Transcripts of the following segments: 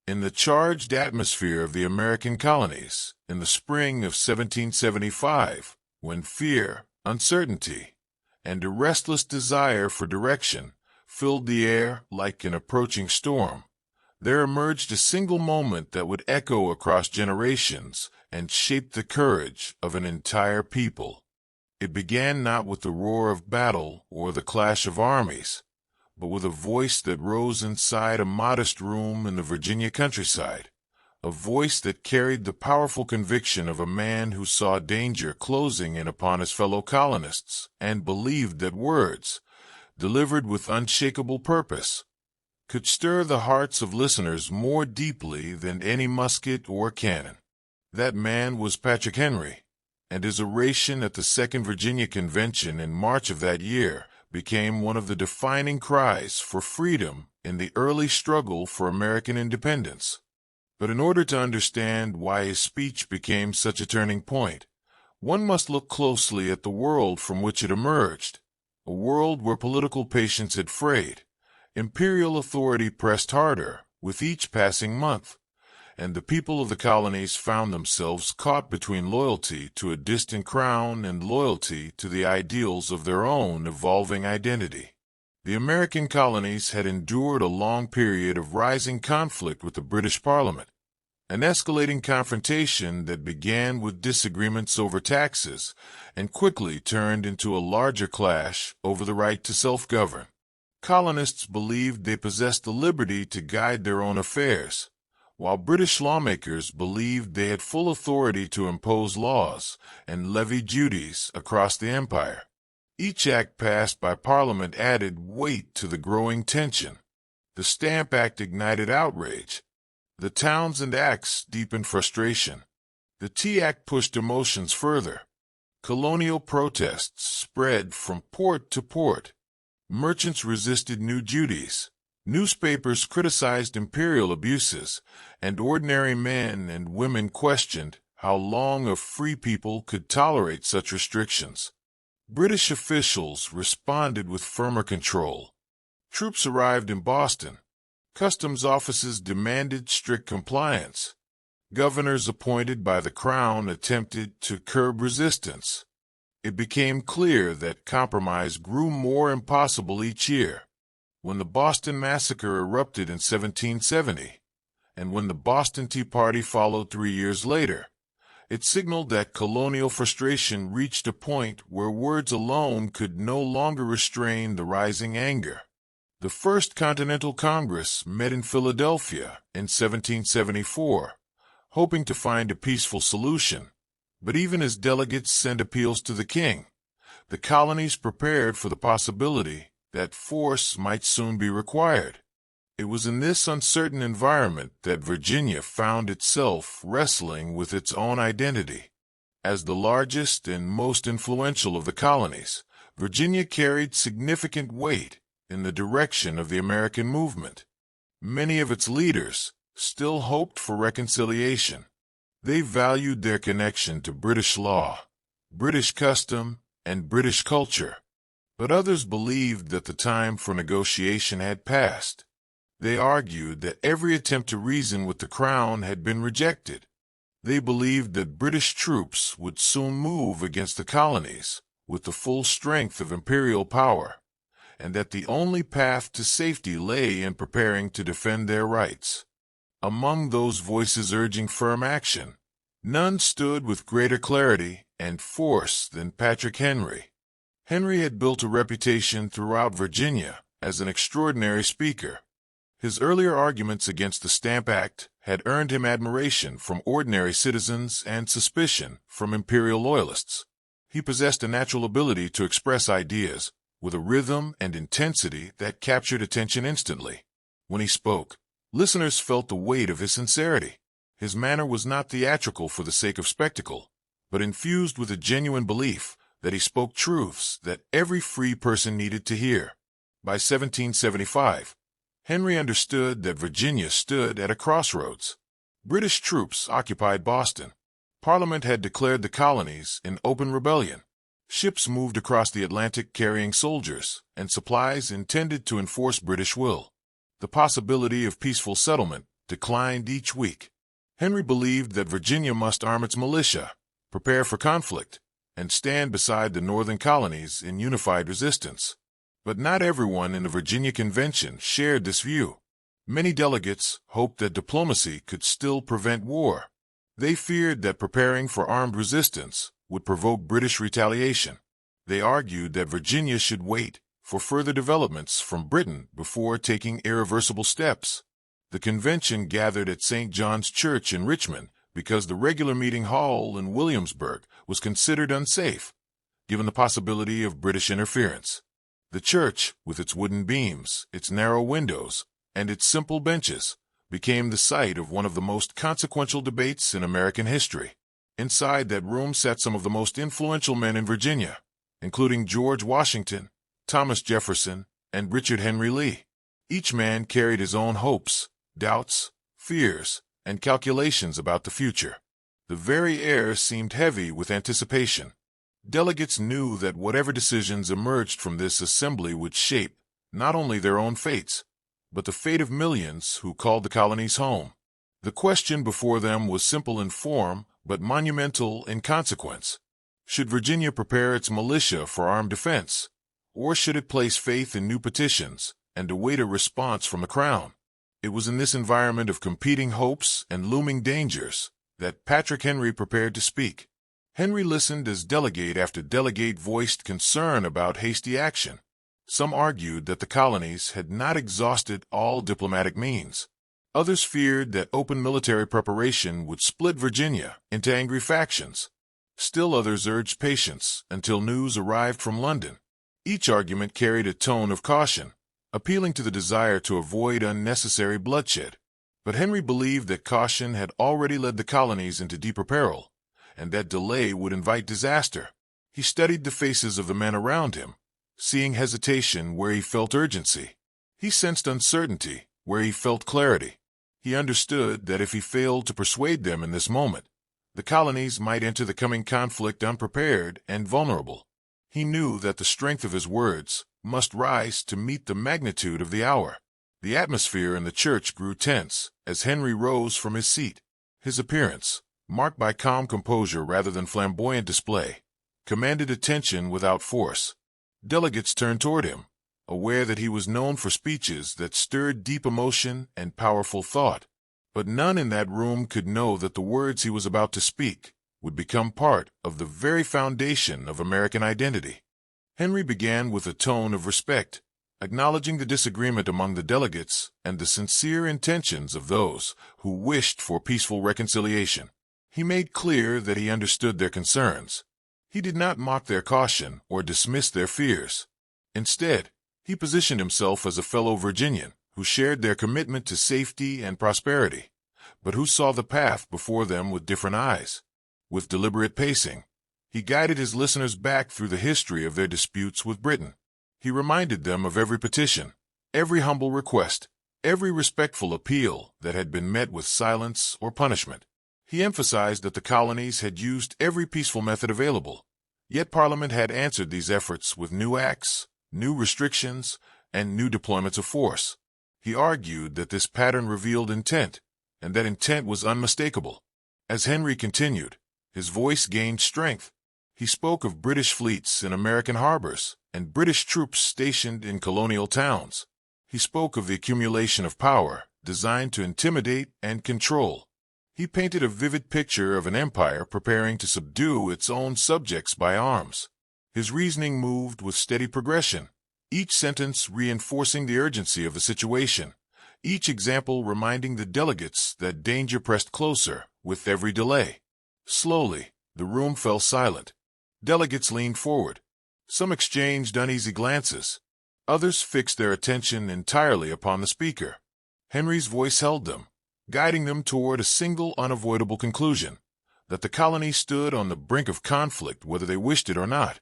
In the charged atmosphere of the American colonies, in the spring of 1775, when fear, uncertainty, and a restless desire for direction filled the air like an approaching storm, there emerged a single moment that would echo across generations and shape the courage of an entire people. It began not with the roar of battle or the clash of armies, but with a voice that rose inside a modest room in the Virginia countryside, a voice that carried the powerful conviction of a man who saw danger closing in upon his fellow colonists and believed that words, delivered with unshakable purpose, could stir the hearts of listeners more deeply than any musket or cannon. That man was Patrick Henry, and his oration at the Second Virginia Convention in March of that year became one of the defining cries for freedom in the early struggle for American independence. But in order to understand why his speech became such a turning point, one must look closely at the world from which it emerged, a world where political patience had frayed, imperial authority pressed harder with each passing month, and the people of the colonies found themselves caught between loyalty to a distant crown and loyalty to the ideals of their own evolving identity. The American colonies had endured a long period of rising conflict with the British Parliament, an escalating confrontation that began with disagreements over taxes and quickly turned into a larger clash over the right to self-govern. Colonists believed they possessed the liberty to guide their own affairs, while British lawmakers believed they had full authority to impose laws and levy duties across the empire. Each act passed by Parliament added weight to the growing tension. The Stamp Act ignited outrage. The Townshend Acts deepened frustration. The Tea Act pushed emotions further. Colonial protests spread from port to port. Merchants resisted new duties. Newspapers criticized imperial abuses, and ordinary men and women questioned how long a free people could tolerate such restrictions. British officials responded with firmer control. Troops arrived in Boston. Customs offices demanded strict compliance. Governors appointed by the Crown attempted to curb resistance. It became clear that compromise grew more impossible each year. When the Boston Massacre erupted in 1770, and when the Boston Tea Party followed 3 years later, it signaled that colonial frustration reached a point where words alone could no longer restrain the rising anger. The First Continental Congress met in Philadelphia in 1774, hoping to find a peaceful solution. But even as delegates sent appeals to the king, the colonies prepared for the possibility that force might soon be required. It was in this uncertain environment that Virginia found itself wrestling with its own identity. As the largest and most influential of the colonies, Virginia carried significant weight in the direction of the American movement. Many of its leaders still hoped for reconciliation. They valued their connection to British law, British custom, and British culture. But others believed that the time for negotiation had passed. They argued that every attempt to reason with the Crown had been rejected. They believed that British troops would soon move against the colonies with the full strength of imperial power, and that the only path to safety lay in preparing to defend their rights. Among those voices urging firm action, none stood with greater clarity and force than Patrick Henry. Henry had built a reputation throughout Virginia as an extraordinary speaker. His earlier arguments against the Stamp Act had earned him admiration from ordinary citizens and suspicion from imperial loyalists. He possessed a natural ability to express ideas with a rhythm and intensity that captured attention instantly. When he spoke, listeners felt the weight of his sincerity. His manner was not theatrical for the sake of spectacle, but infused with a genuine belief that he spoke truths that every free person needed to hear. By 1775, Henry understood that Virginia stood at a crossroads. British troops occupied Boston. Parliament had declared the colonies in open rebellion. Ships moved across the Atlantic carrying soldiers and supplies intended to enforce British will. The possibility of peaceful settlement declined each week. Henry believed that Virginia must arm its militia, prepare for conflict, and stand beside the northern colonies in unified resistance. But not everyone in the Virginia Convention shared this view. Many delegates hoped that diplomacy could still prevent war. They feared that preparing for armed resistance would provoke British retaliation. They argued that Virginia should wait for further developments from Britain before taking irreversible steps. The convention gathered at St. John's Church in Richmond because the regular meeting hall in Williamsburg was considered unsafe, given the possibility of British interference. The church, with its wooden beams, its narrow windows, and its simple benches, became the site of one of the most consequential debates in American history. Inside that room sat some of the most influential men in Virginia, including George Washington, Thomas Jefferson, and Richard Henry Lee. Each man carried his own hopes, doubts, fears, and calculations about the future. The very air seemed heavy with anticipation. Delegates knew that whatever decisions emerged from this assembly would shape not only their own fates, but the fate of millions who called the colonies home. The question before them was simple in form, but monumental in consequence. Should Virginia prepare its militia for armed defense, or should it place faith in new petitions and await a response from the Crown? It was in this environment of competing hopes and looming dangers that Patrick Henry prepared to speak. Henry listened as delegate after delegate voiced concern about hasty action. Some argued that the colonies had not exhausted all diplomatic means. Others feared that open military preparation would split Virginia into angry factions. Still others urged patience until news arrived from London. Each argument carried a tone of caution, appealing to the desire to avoid unnecessary bloodshed. But Henry believed that caution had already led the colonies into deeper peril, and that delay would invite disaster. He studied the faces of the men around him, seeing hesitation where he felt urgency. He sensed uncertainty where he felt clarity. He understood that if he failed to persuade them in this moment, the colonies might enter the coming conflict unprepared and vulnerable. He knew that the strength of his words must rise to meet the magnitude of the hour. The atmosphere in the church grew tense as Henry rose from his seat. His appearance, marked by calm composure rather than flamboyant display, commanded attention without force. Delegates turned toward him, aware that he was known for speeches that stirred deep emotion and powerful thought. But none in that room could know that the words he was about to speak would become part of the very foundation of American identity. Henry began with a tone of respect, acknowledging the disagreement among the delegates and the sincere intentions of those who wished for peaceful reconciliation. He made clear that he understood their concerns. He did not mock their caution or dismiss their fears. Instead, he positioned himself as a fellow Virginian who shared their commitment to safety and prosperity, but who saw the path before them with different eyes. With deliberate pacing, he guided his listeners back through the history of their disputes with Britain. He reminded them of every petition, every humble request, every respectful appeal that had been met with silence or punishment. He emphasized that the colonies had used every peaceful method available, yet Parliament had answered these efforts with new acts, new restrictions, and new deployments of force. He argued that this pattern revealed intent, and that intent was unmistakable. As Henry continued, his voice gained strength. He spoke of British fleets in American harbors and British troops stationed in colonial towns. He spoke of the accumulation of power designed to intimidate and control. He painted a vivid picture of an empire preparing to subdue its own subjects by arms. His reasoning moved with steady progression, each sentence reinforcing the urgency of the situation, each example reminding the delegates that danger pressed closer with every delay. Slowly, the room fell silent. Delegates leaned forward. Some exchanged uneasy glances. Others fixed their attention entirely upon the speaker. Henry's voice held them, guiding them toward a single unavoidable conclusion, that the colonies stood on the brink of conflict whether they wished it or not,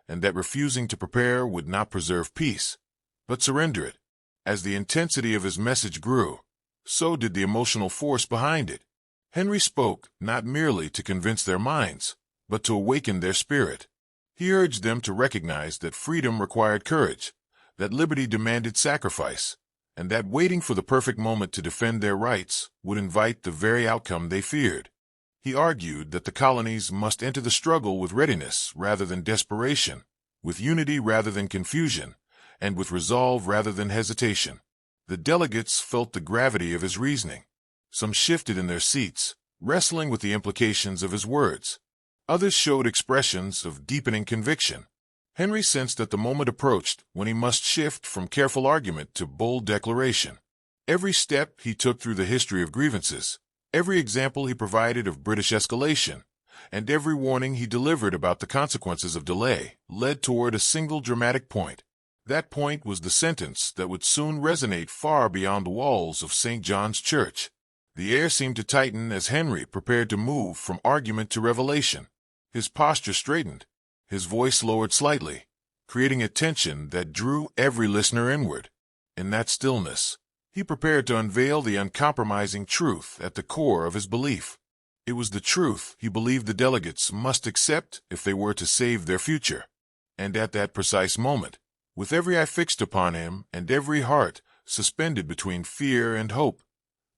and that refusing to prepare would not preserve peace, but surrender it. As the intensity of his message grew, so did the emotional force behind it. Henry spoke not merely to convince their minds, but to awaken their spirit. He urged them to recognize that freedom required courage, that liberty demanded sacrifice, and that waiting for the perfect moment to defend their rights would invite the very outcome they feared. He argued that the colonies must enter the struggle with readiness rather than desperation, with unity rather than confusion, and with resolve rather than hesitation. The delegates felt the gravity of his reasoning. Some shifted in their seats, wrestling with the implications of his words. Others showed expressions of deepening conviction. Henry sensed that the moment approached when he must shift from careful argument to bold declaration. Every step he took through the history of grievances, every example he provided of British escalation, and every warning he delivered about the consequences of delay led toward a single dramatic point. That point was the sentence that would soon resonate far beyond the walls of St. John's Church. The air seemed to tighten as Henry prepared to move from argument to revelation. His posture straightened, his voice lowered slightly, creating a tension that drew every listener inward. In that stillness, he prepared to unveil the uncompromising truth at the core of his belief. It was the truth he believed the delegates must accept if they were to save their future. And at that precise moment, with every eye fixed upon him and every heart suspended between fear and hope,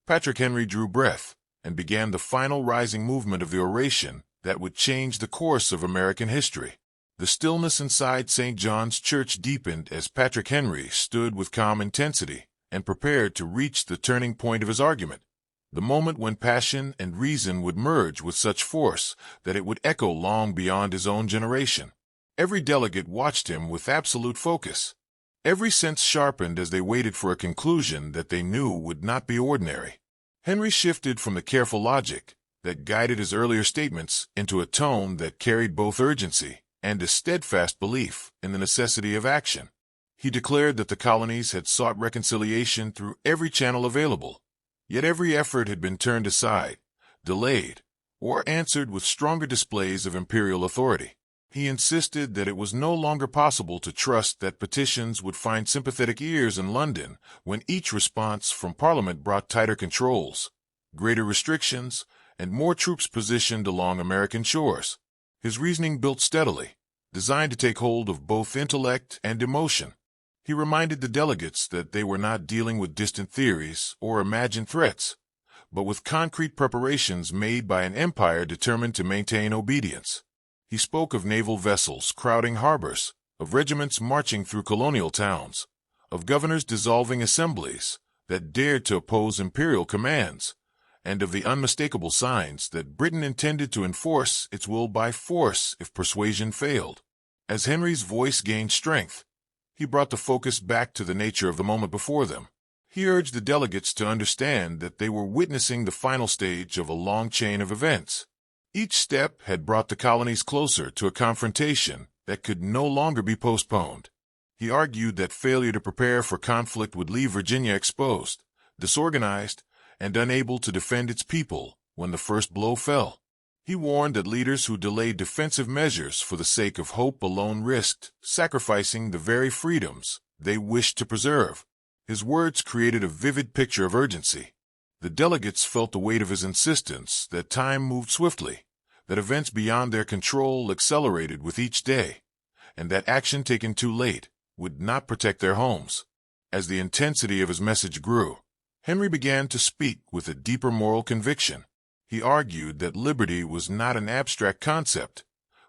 Patrick Henry drew breath and began the final rising movement of the oration that would change the course of American history. The stillness inside St. John's Church deepened as Patrick Henry stood with calm intensity and prepared to reach the turning point of his argument, the moment when passion and reason would merge with such force that it would echo long beyond his own generation. Every delegate watched him with absolute focus. Every sense sharpened as they waited for a conclusion that they knew would not be ordinary. Henry shifted from the careful logic that guided his earlier statements into a tone that carried both urgency and a steadfast belief in the necessity of action. He declared that the colonies had sought reconciliation through every channel available, yet every effort had been turned aside, delayed, or answered with stronger displays of imperial authority. He insisted that it was no longer possible to trust that petitions would find sympathetic ears in London when each response from Parliament brought tighter controls, greater restrictions, and more troops positioned along American shores. His reasoning built steadily, designed to take hold of both intellect and emotion. He reminded the delegates that they were not dealing with distant theories or imagined threats, but with concrete preparations made by an empire determined to maintain obedience. He spoke of naval vessels crowding harbors, of regiments marching through colonial towns, of governors dissolving assemblies that dared to oppose imperial commands, and of the unmistakable signs that Britain intended to enforce its will by force if persuasion failed. As Henry's voice gained strength, he brought the focus back to the nature of the moment before them. He urged the delegates to understand that they were witnessing the final stage of a long chain of events. Each step had brought the colonies closer to a confrontation that could no longer be postponed. He argued that failure to prepare for conflict would leave Virginia exposed, disorganized, and unable to defend its people when the first blow fell. He warned that leaders who delayed defensive measures for the sake of hope alone risked sacrificing the very freedoms they wished to preserve. His words created a vivid picture of urgency. The delegates felt the weight of his insistence that time moved swiftly, that events beyond their control accelerated with each day, and that action taken too late would not protect their homes. As the intensity of his message grew, Henry began to speak with a deeper moral conviction. He argued that liberty was not an abstract concept,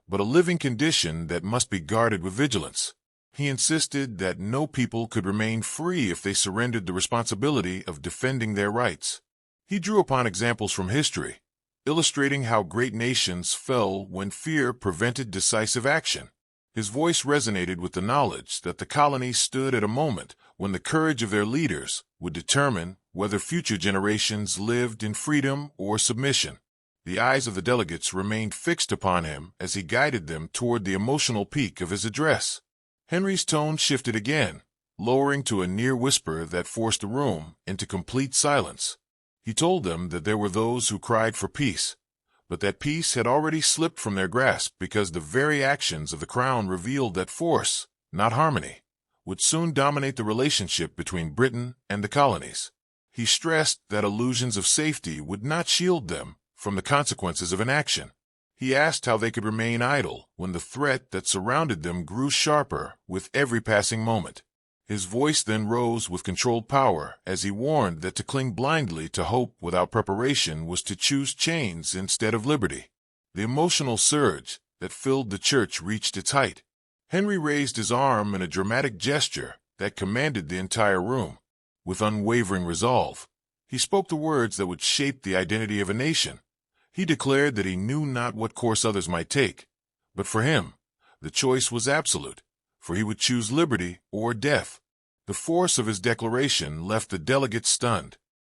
but a living condition that must be guarded with vigilance. He insisted that no people could remain free if they surrendered the responsibility of defending their rights. He drew upon examples from history, illustrating how great nations fell when fear prevented decisive action. His voice resonated with the knowledge that the colonies stood at a moment when the courage of their leaders would determine whether future generations lived in freedom or submission. The eyes of the delegates remained fixed upon him as he guided them toward the emotional peak of his address. Henry's tone shifted again, lowering to a near whisper that forced the room into complete silence. He told them that there were those who cried for peace, but that peace had already slipped from their grasp because the very actions of the crown revealed that force, not harmony, would soon dominate the relationship between Britain and the colonies. He stressed that illusions of safety would not shield them from the consequences of inaction. He asked how they could remain idle when the threat that surrounded them grew sharper with every passing moment. His voice then rose with controlled power as he warned that to cling blindly to hope without preparation was to choose chains instead of liberty. The emotional surge that filled the church reached its height. Henry raised his arm in a dramatic gesture that commanded the entire room. With unwavering resolve, he spoke the words that would shape the identity of a nation. He declared that he knew not what course others might take, but for him, the choice was absolute, for he would choose liberty or death. The force of his declaration left the delegates stunned.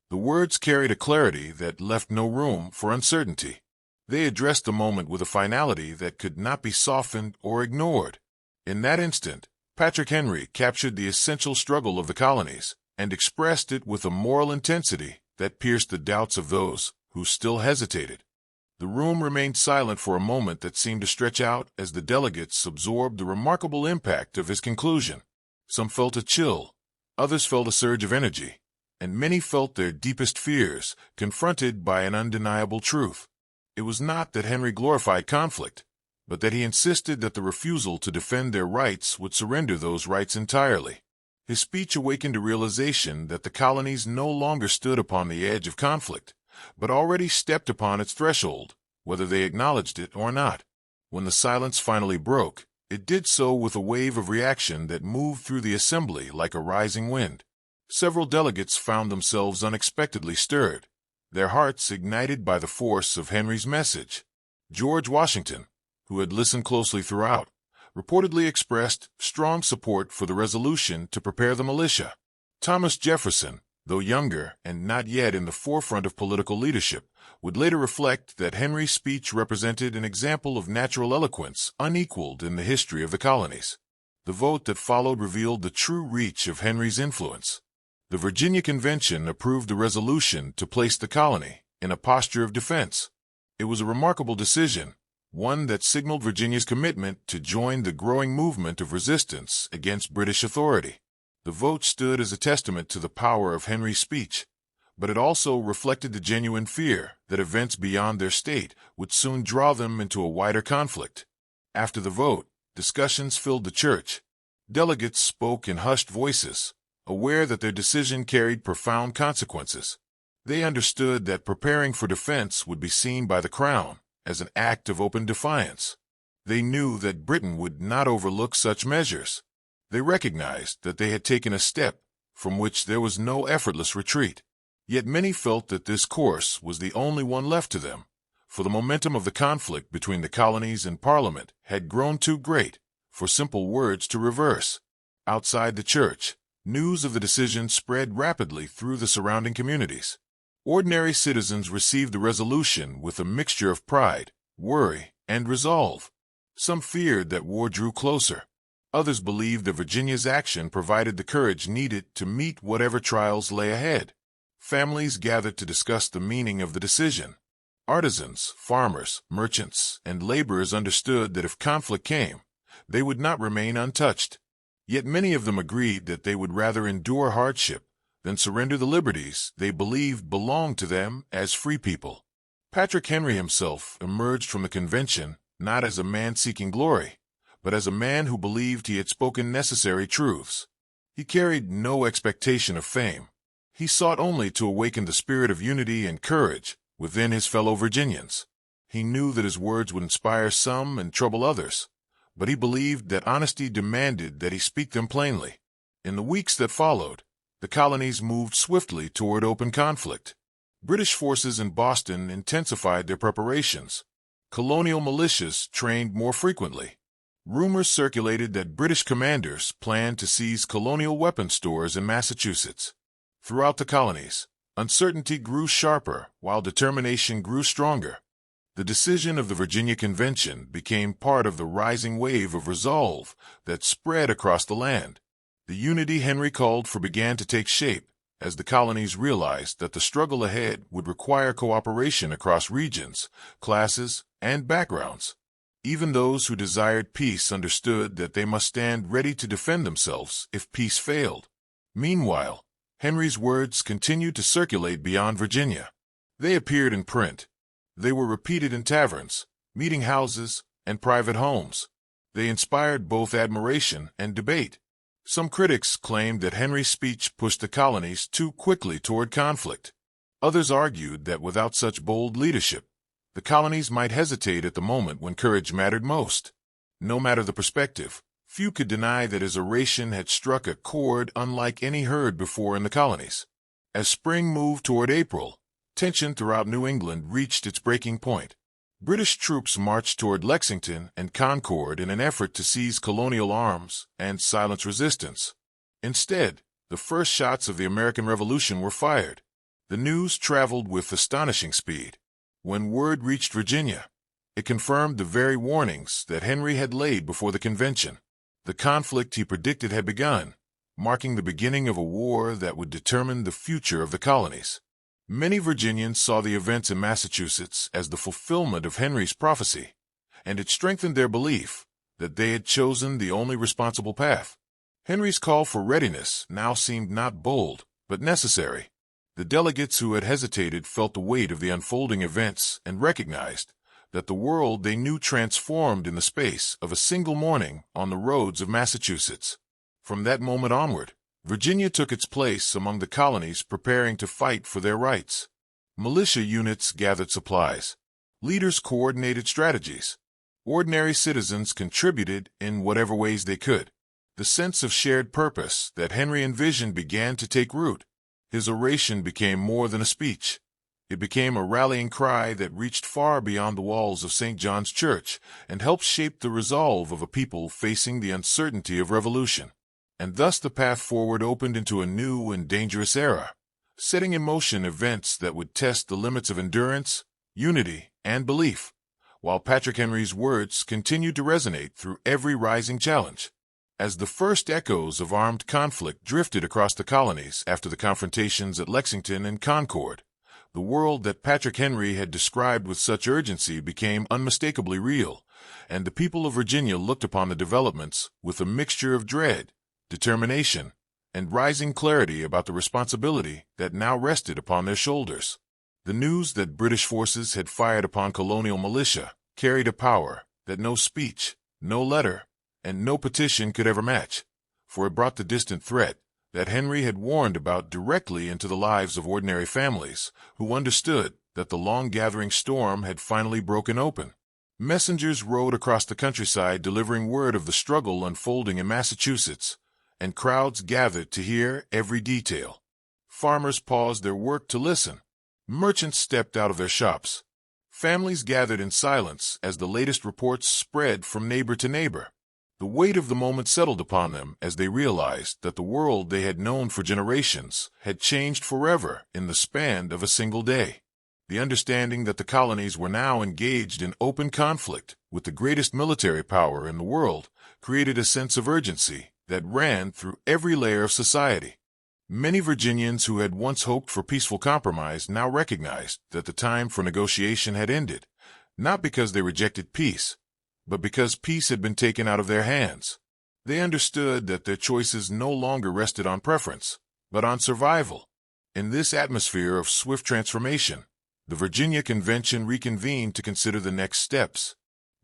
The words carried a clarity that left no room for uncertainty. They addressed the moment with a finality that could not be softened or ignored. In that instant, Patrick Henry captured the essential struggle of the colonies and expressed it with a moral intensity that pierced the doubts of those who still hesitated. The room remained silent for a moment that seemed to stretch out as the delegates absorbed the remarkable impact of his conclusion. Some felt a chill, others felt a surge of energy, and many felt their deepest fears confronted by an undeniable truth. It was not that Henry glorified conflict, but that he insisted that the refusal to defend their rights would surrender those rights entirely. His speech awakened a realization that the colonies no longer stood upon the edge of conflict, but already stepped upon its threshold, whether they acknowledged it or not. When the silence finally broke, it did so with a wave of reaction that moved through the assembly like a rising wind. Several delegates found themselves unexpectedly stirred, their hearts ignited by the force of Henry's message. George Washington, who had listened closely throughout, reportedly expressed strong support for the resolution to prepare the militia. Thomas Jefferson, though younger and not yet in the forefront of political leadership, would later reflect that Henry's speech represented an example of natural eloquence unequaled in the history of the colonies. The vote that followed revealed the true reach of Henry's influence. The Virginia Convention approved the resolution to place the colony in a posture of defense. It was a remarkable decision, one that signaled Virginia's commitment to join the growing movement of resistance against British authority. The vote stood as a testament to the power of Henry's speech, but it also reflected the genuine fear that events beyond their state would soon draw them into a wider conflict. After the vote, discussions filled the church. Delegates spoke in hushed voices, aware that their decision carried profound consequences. They understood that preparing for defense would be seen by the Crown as an act of open defiance. They knew that Britain would not overlook such measures. They recognized that they had taken a step from which there was no effortless retreat. Yet many felt that this course was the only one left to them, for the momentum of the conflict between the colonies and Parliament had grown too great for simple words to reverse. Outside the church, news of the decision spread rapidly through the surrounding communities. Ordinary citizens received the resolution with a mixture of pride, worry, and resolve. Some feared that war drew closer. Others believed that Virginia's action provided the courage needed to meet whatever trials lay ahead. Families gathered to discuss the meaning of the decision. Artisans, farmers, merchants, and laborers understood that if conflict came, they would not remain untouched. Yet many of them agreed that they would rather endure hardship than surrender the liberties they believed belonged to them as free people. Patrick Henry himself emerged from the convention not as a man seeking glory, but as a man who believed he had spoken necessary truths. He carried no expectation of fame. He sought only to awaken the spirit of unity and courage within his fellow Virginians. He knew that his words would inspire some and trouble others, but he believed that honesty demanded that he speak them plainly. In the weeks that followed, the colonies moved swiftly toward open conflict. British forces in Boston intensified their preparations. Colonial militias trained more frequently. Rumors circulated that British commanders planned to seize colonial weapon stores in Massachusetts. Throughout the colonies, uncertainty grew sharper while determination grew stronger. The decision of the Virginia Convention became part of the rising wave of resolve that spread across the land. The unity Henry called for began to take shape as the colonies realized that the struggle ahead would require cooperation across regions, classes, and backgrounds. Even those who desired peace understood that they must stand ready to defend themselves if peace failed. Meanwhile, Henry's words continued to circulate beyond Virginia. They appeared in print. They were repeated in taverns, meeting houses, and private homes. They inspired both admiration and debate. Some critics claimed that Henry's speech pushed the colonies too quickly toward conflict. Others argued that without such bold leadership, the colonies might hesitate at the moment when courage mattered most. No matter the perspective, few could deny that his oration had struck a chord unlike any heard before in the colonies. As spring moved toward April, tension throughout New England reached its breaking point. British troops marched toward Lexington and Concord in an effort to seize colonial arms and silence resistance. Instead, the first shots of the American Revolution were fired. The news traveled with astonishing speed. When word reached Virginia, it confirmed the very warnings that Henry had laid before the convention. The conflict he predicted had begun, marking the beginning of a war that would determine the future of the colonies. Many Virginians saw the events in Massachusetts as the fulfillment of Henry's prophecy, and it strengthened their belief that they had chosen the only responsible path. Henry's call for readiness now seemed not bold, but necessary. The delegates who had hesitated felt the weight of the unfolding events and recognized that the world they knew transformed in the space of a single morning on the roads of Massachusetts. From that moment onward, Virginia took its place among the colonies preparing to fight for their rights. Militia units gathered supplies. Leaders coordinated strategies. Ordinary citizens contributed in whatever ways they could. The sense of shared purpose that Henry envisioned began to take root. His oration became more than a speech. It became a rallying cry that reached far beyond the walls of St. John's Church and helped shape the resolve of a people facing the uncertainty of revolution. And thus the path forward opened into a new and dangerous era, setting in motion events that would test the limits of endurance, unity, and belief, while Patrick Henry's words continued to resonate through every rising challenge. As the first echoes of armed conflict drifted across the colonies after the confrontations at Lexington and Concord, the world that Patrick Henry had described with such urgency became unmistakably real, and the people of Virginia looked upon the developments with a mixture of dread, determination, and rising clarity about the responsibility that now rested upon their shoulders. The news that British forces had fired upon colonial militia carried a power that no speech, no letter, and no petition could ever match, for it brought the distant threat that Henry had warned about directly into the lives of ordinary families who understood that the long-gathering storm had finally broken open. Messengers rode across the countryside delivering word of the struggle unfolding in Massachusetts, and crowds gathered to hear every detail. Farmers paused their work to listen. Merchants stepped out of their shops. Families gathered in silence as the latest reports spread from neighbor to neighbor. The weight of the moment settled upon them as they realized that the world they had known for generations had changed forever in the span of a single day. The understanding that the colonies were now engaged in open conflict with the greatest military power in the world created a sense of urgency that ran through every layer of society. Many Virginians who had once hoped for peaceful compromise now recognized that the time for negotiation had ended, not because they rejected peace, but because peace had been taken out of their hands. They understood that their choices no longer rested on preference, but on survival. In this atmosphere of swift transformation, the Virginia Convention reconvened to consider the next steps.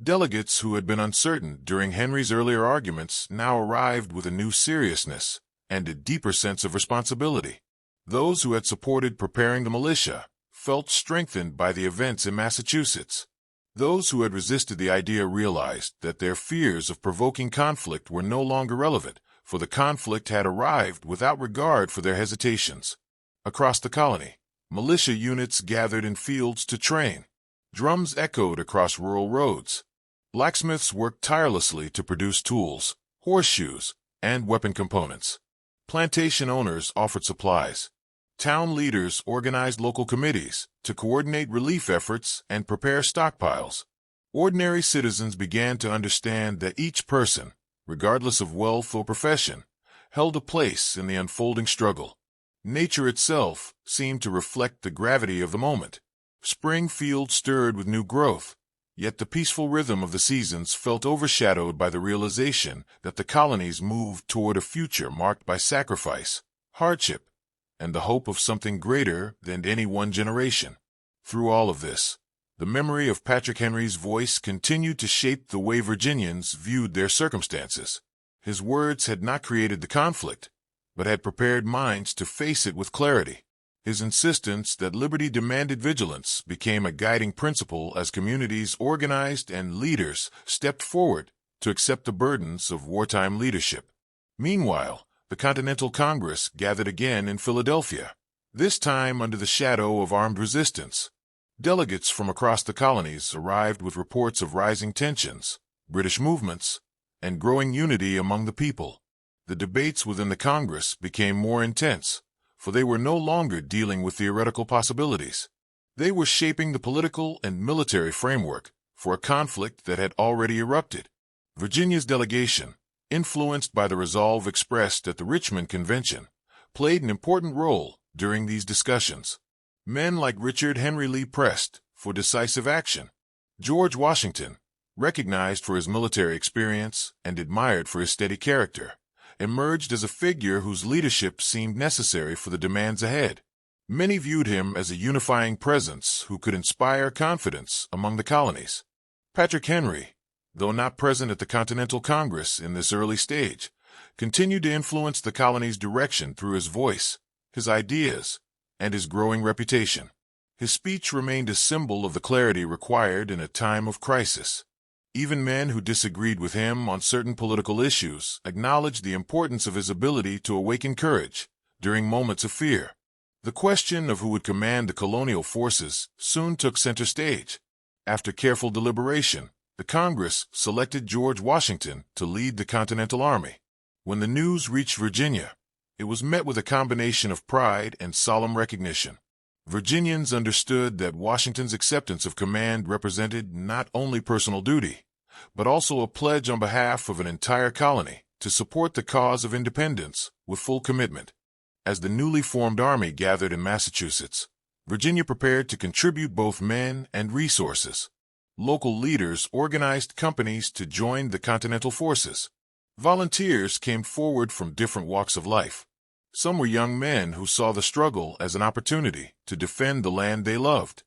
Delegates who had been uncertain during Henry's earlier arguments now arrived with a new seriousness and a deeper sense of responsibility. Those who had supported preparing the militia felt strengthened by the events in Massachusetts. Those who had resisted the idea realized that their fears of provoking conflict were no longer relevant, for the conflict had arrived without regard for their hesitations. Across the colony, militia units gathered in fields to train. Drums echoed across rural roads. Blacksmiths worked tirelessly to produce tools, horseshoes, and weapon components. Plantation owners offered supplies. Town leaders organized local committees to coordinate relief efforts and prepare stockpiles. Ordinary citizens began to understand that each person, regardless of wealth or profession, held a place in the unfolding struggle. Nature itself seemed to reflect the gravity of the moment. Spring fields stirred with new growth, yet the peaceful rhythm of the seasons felt overshadowed by the realization that the colonies moved toward a future marked by sacrifice, hardship, and the hope of something greater than any one generation. Through all of this, the memory of Patrick Henry's voice continued to shape the way Virginians viewed their circumstances. His words had not created the conflict, but had prepared minds to face it with clarity. His insistence that liberty demanded vigilance became a guiding principle as communities organized and leaders stepped forward to accept the burdens of wartime leadership. Meanwhile, the Continental Congress gathered again in Philadelphia, this time under the shadow of armed resistance. Delegates from across the colonies arrived with reports of rising tensions, British movements, and growing unity among the people. The debates within the Congress became more intense, for they were no longer dealing with theoretical possibilities. They were shaping the political and military framework for a conflict that had already erupted. Virginia's delegation, influenced by the resolve expressed at the Richmond Convention, played an important role during these discussions. Men like Richard Henry Lee pressed for decisive action. George Washington, recognized for his military experience and admired for his steady character, emerged as a figure whose leadership seemed necessary for the demands ahead. Many viewed him as a unifying presence who could inspire confidence among the colonies. Patrick Henry, though not present at the Continental Congress in this early stage, continued to influence the colony's direction through his voice, his ideas, and his growing reputation. His speech remained a symbol of the clarity required in a time of crisis. Even men who disagreed with him on certain political issues acknowledged the importance of his ability to awaken courage during moments of fear. The question of who would command the colonial forces soon took center stage. After careful deliberation, the Congress selected George Washington to lead the Continental Army. When the news reached Virginia, it was met with a combination of pride and solemn recognition. Virginians understood that Washington's acceptance of command represented not only personal duty, but also a pledge on behalf of an entire colony to support the cause of independence with full commitment. As the newly formed army gathered in Massachusetts, Virginia prepared to contribute both men and resources. Local leaders organized companies to join the Continental forces. Volunteers came forward from different walks of life. Some were young men who saw the struggle as an opportunity to defend the land they loved.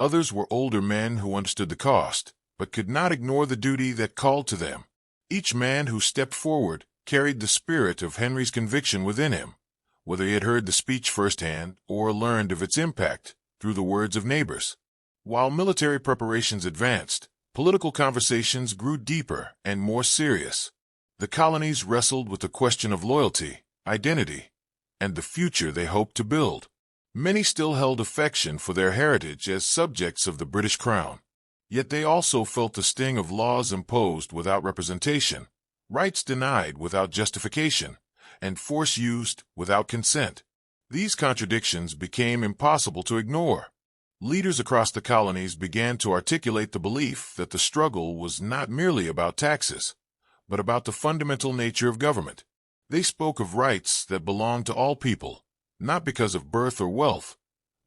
Others were older men who understood the cost, but could not ignore the duty that called to them. Each man who stepped forward carried the spirit of Henry's conviction within him, whether he had heard the speech firsthand or learned of its impact through the words of neighbors. While military preparations advanced, political conversations grew deeper and more serious. The colonies wrestled with the question of loyalty, identity, and the future they hoped to build. Many still held affection for their heritage as subjects of the British Crown. Yet they also felt the sting of laws imposed without representation, rights denied without justification, and force used without consent. These contradictions became impossible to ignore. Leaders across the colonies began to articulate the belief that the struggle was not merely about taxes, but about the fundamental nature of government. They spoke of rights that belonged to all people, not because of birth or wealth,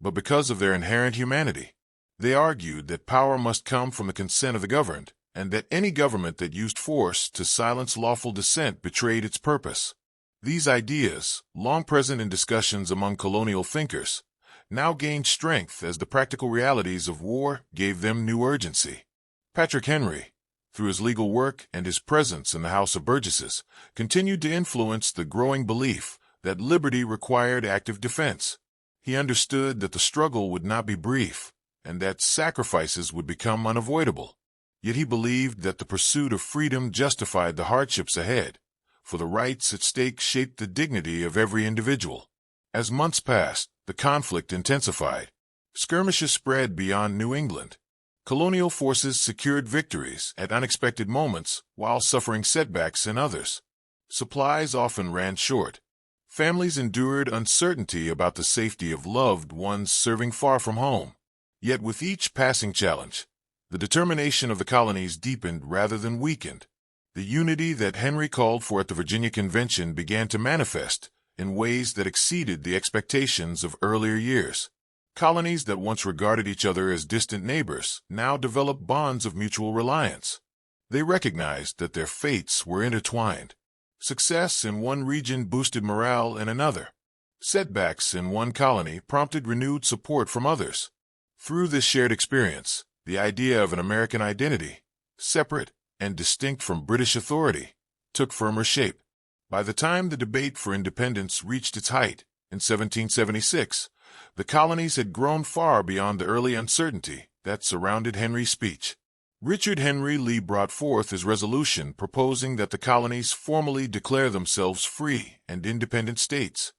but because of their inherent humanity. They argued that power must come from the consent of the governed, and that any government that used force to silence lawful dissent betrayed its purpose. These ideas, long present in discussions among colonial thinkers, now gained strength as the practical realities of war gave them new urgency. Patrick Henry, through his legal work and his presence in the House of Burgesses, continued to influence the growing belief that liberty required active defense. He understood that the struggle would not be brief, and that sacrifices would become unavoidable. Yet he believed that the pursuit of freedom justified the hardships ahead, for the rights at stake shaped the dignity of every individual. As months passed, the conflict intensified. Skirmishes spread beyond New England. Colonial forces secured victories at unexpected moments while suffering setbacks in others. Supplies often ran short. Families endured uncertainty about the safety of loved ones serving far from home. Yet with each passing challenge, the determination of the colonies deepened rather than weakened. The unity that Henry called for at the Virginia Convention began to manifest in ways that exceeded the expectations of earlier years. Colonies that once regarded each other as distant neighbors now developed bonds of mutual reliance. They recognized that their fates were intertwined. Success in one region boosted morale in another. Setbacks in one colony prompted renewed support from others. Through this shared experience, the idea of an American identity, separate and distinct from British authority, took firmer shape. By the time the debate for independence reached its height, in 1776, the colonies had grown far beyond the early uncertainty that surrounded Henry's speech. Richard Henry Lee brought forth his resolution proposing that the colonies formally declare themselves free and independent states.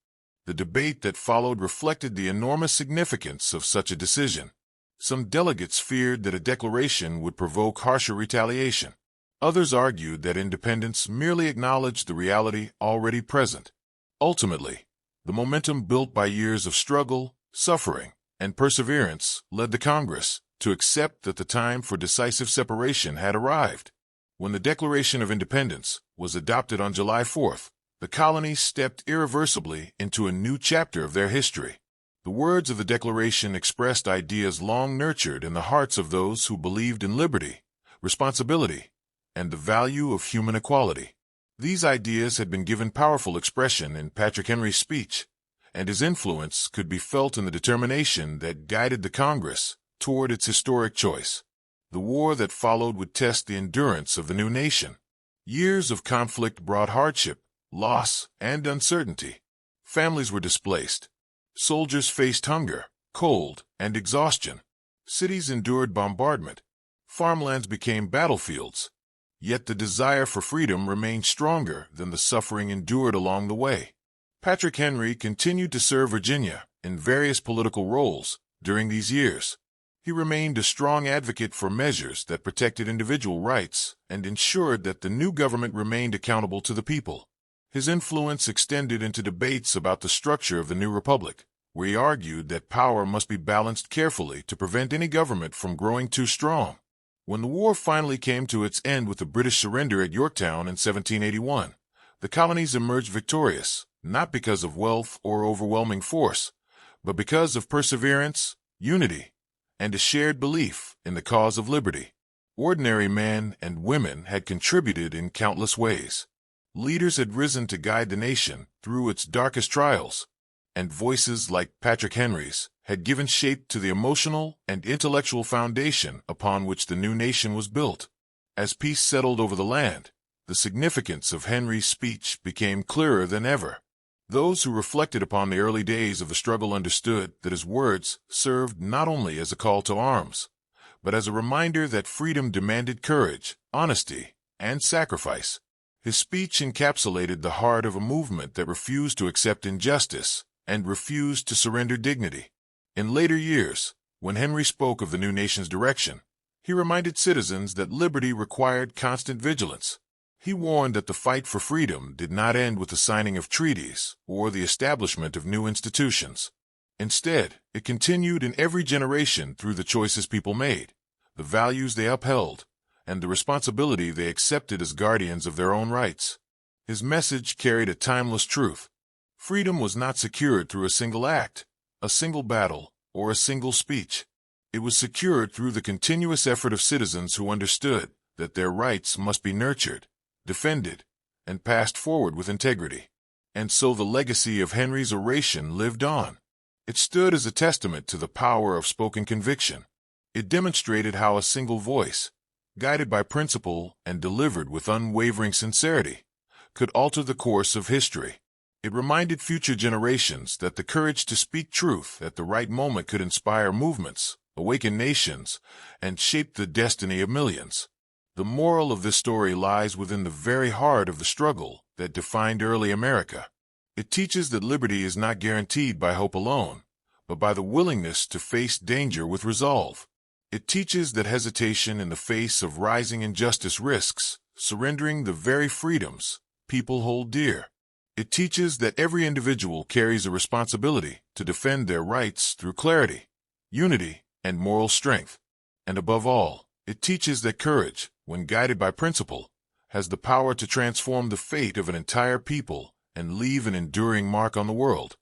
The debate that followed reflected the enormous significance of such a decision. Some delegates feared that a declaration would provoke harsher retaliation. Others argued that independence merely acknowledged the reality already present. Ultimately, the momentum built by years of struggle, suffering, and perseverance led the Congress to accept that the time for decisive separation had arrived. When the Declaration of Independence was adopted on July 4th, the colonies stepped irreversibly into a new chapter of their history. The words of the Declaration expressed ideas long nurtured in the hearts of those who believed in liberty, responsibility, and the value of human equality. These ideas had been given powerful expression in Patrick Henry's speech, and his influence could be felt in the determination that guided the Congress toward its historic choice. The war that followed would test the endurance of the new nation. Years of conflict brought hardship, loss, and uncertainty. Families were displaced. Soldiers faced hunger, cold, and exhaustion. Cities endured bombardment. Farmlands became battlefields. Yet the desire for freedom remained stronger than the suffering endured along the way. Patrick Henry continued to serve Virginia in various political roles during these years. He remained a strong advocate for measures that protected individual rights and ensured that the new government remained accountable to the people. His influence extended into debates about the structure of the new republic, where he argued that power must be balanced carefully to prevent any government from growing too strong. When the war finally came to its end with the British surrender at Yorktown in 1781, the colonies emerged victorious, not because of wealth or overwhelming force, but because of perseverance, unity, and a shared belief in the cause of liberty. Ordinary men and women had contributed in countless ways. Leaders had risen to guide the nation through its darkest trials, and voices like Patrick Henry's had given shape to the emotional and intellectual foundation upon which the new nation was built. As peace settled over the land, the significance of Henry's speech became clearer than ever. Those who reflected upon the early days of the struggle understood that his words served not only as a call to arms, but as a reminder that freedom demanded courage, honesty, and sacrifice. His speech encapsulated the heart of a movement that refused to accept injustice and refused to surrender dignity. In later years, when Henry spoke of the new nation's direction, he reminded citizens that liberty required constant vigilance. He warned that the fight for freedom did not end with the signing of treaties or the establishment of new institutions. Instead, it continued in every generation through the choices people made, the values they upheld, and the responsibility they accepted as guardians of their own rights. His message carried a timeless truth. Freedom was not secured through a single act, a single battle, or a single speech. It was secured through the continuous effort of citizens who understood that their rights must be nurtured, defended, and passed forward with integrity. And so the legacy of Henry's oration lived on. It stood as a testament to the power of spoken conviction. It demonstrated how a single voice, guided by principle and delivered with unwavering sincerity, could alter the course of history. It reminded future generations that the courage to speak truth at the right moment could inspire movements, awaken nations, and shape the destiny of millions. The moral of this story lies within the very heart of the struggle that defined early America. It teaches that liberty is not guaranteed by hope alone, but by the willingness to face danger with resolve. It teaches that hesitation in the face of rising injustice risks surrendering the very freedoms people hold dear. It teaches that every individual carries a responsibility to defend their rights through clarity, unity, and moral strength. And above all, it teaches that courage, when guided by principle, has the power to transform the fate of an entire people and leave an enduring mark on the world.